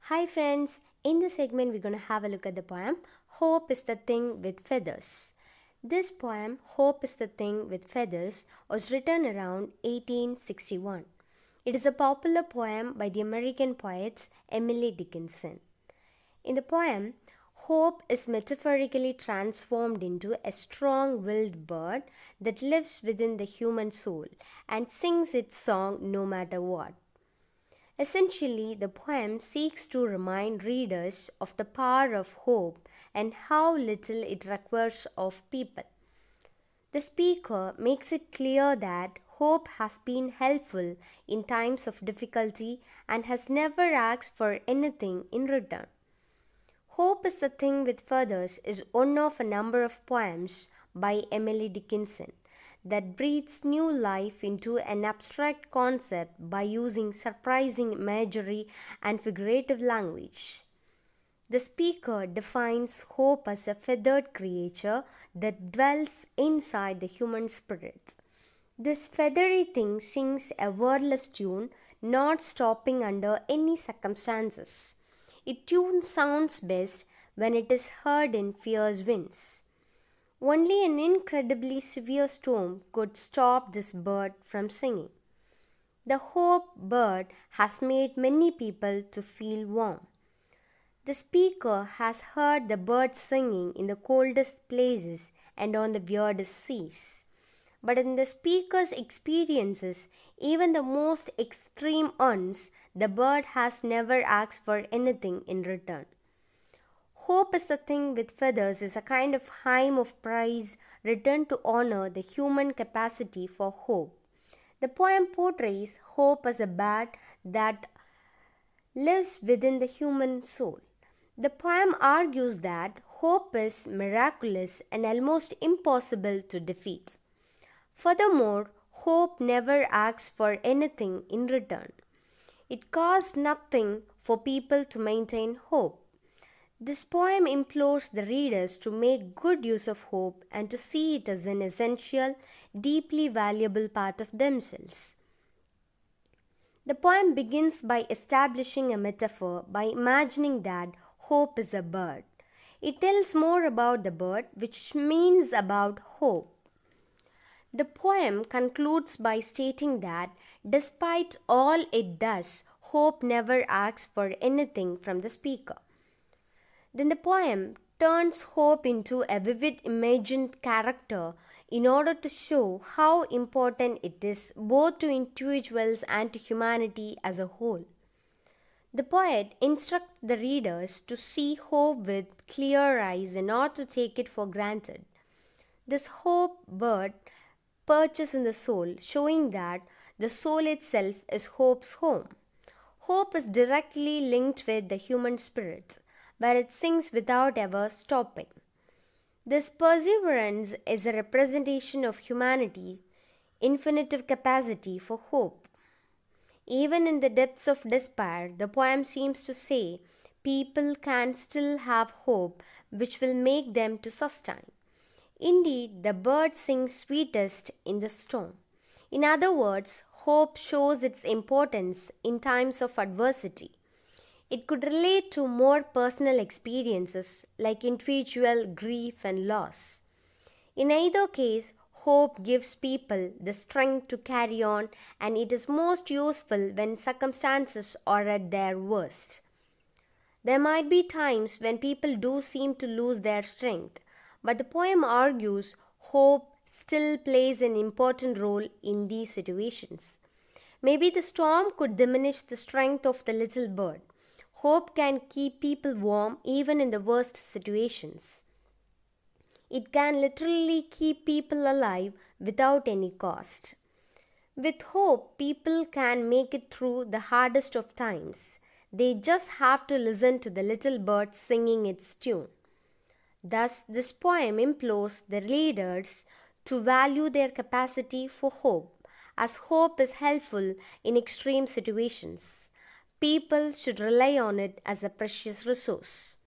Hi friends, in this segment we're going to have a look at the poem Hope is the Thing with Feathers. This poem, Hope is the Thing with Feathers, was written around 1861. It is a popular poem by the American poet Emily Dickinson. In the poem, hope is metaphorically transformed into a strong-willed bird that lives within the human soul and sings its song no matter what. Essentially, the poem seeks to remind readers of the power of hope and how little it requires of people. The speaker makes it clear that hope has been helpful in times of difficulty and has never asked for anything in return. Hope is the Thing with Feathers is one of a number of poems by Emily Dickinson that breathes new life into an abstract concept by using surprising imagery and figurative language. The speaker defines hope as a feathered creature that dwells inside the human spirit. This feathery thing sings a wordless tune, not stopping under any circumstances. Its tune sounds best when it is heard in fierce winds. Only an incredibly severe storm could stop this bird from singing. The hope bird has made many people to feel warm. The speaker has heard the bird singing in the coldest places and on the weirdest seas. But in the speaker's experiences, even the most extreme ones, the bird has never asked for anything in return. Hope is the Thing with Feathers is a kind of hymn of praise written to honor the human capacity for hope. The poem portrays hope as a bird that lives within the human soul. The poem argues that hope is miraculous and almost impossible to defeat. Furthermore, hope never asks for anything in return. It costs nothing for people to maintain hope. This poem implores the readers to make good use of hope and to see it as an essential, deeply valuable part of themselves. The poem begins by establishing a metaphor by imagining that hope is a bird. It tells more about the bird, which means about hope. The poem concludes by stating that despite all it does, hope never asks for anything from the speaker. Then the poem turns hope into a vivid imagined character in order to show how important it is both to individuals and to humanity as a whole. The poet instructs the readers to see hope with clear eyes and not to take it for granted. This hope bird perches in the soul, showing that the soul itself is hope's home. Hope is directly linked with the human spirit, where it sings without ever stopping. This perseverance is a representation of humanity's infinite capacity for hope. Even in the depths of despair, the poem seems to say people can still have hope which will make them to sustain. Indeed, the bird sings sweetest in the storm. In other words, hope shows its importance in times of adversity. It could relate to more personal experiences like individual grief and loss. In either case, hope gives people the strength to carry on, and it is most useful when circumstances are at their worst. There might be times when people do seem to lose their strength, but the poem argues hope still plays an important role in these situations. Maybe the storm could diminish the strength of the little bird. Hope can keep people warm even in the worst situations. It can literally keep people alive without any cost. With hope, people can make it through the hardest of times. They just have to listen to the little bird singing its tune. Thus, this poem implores the readers to value their capacity for hope, as hope is helpful in extreme situations. People should rely on it as a precious resource.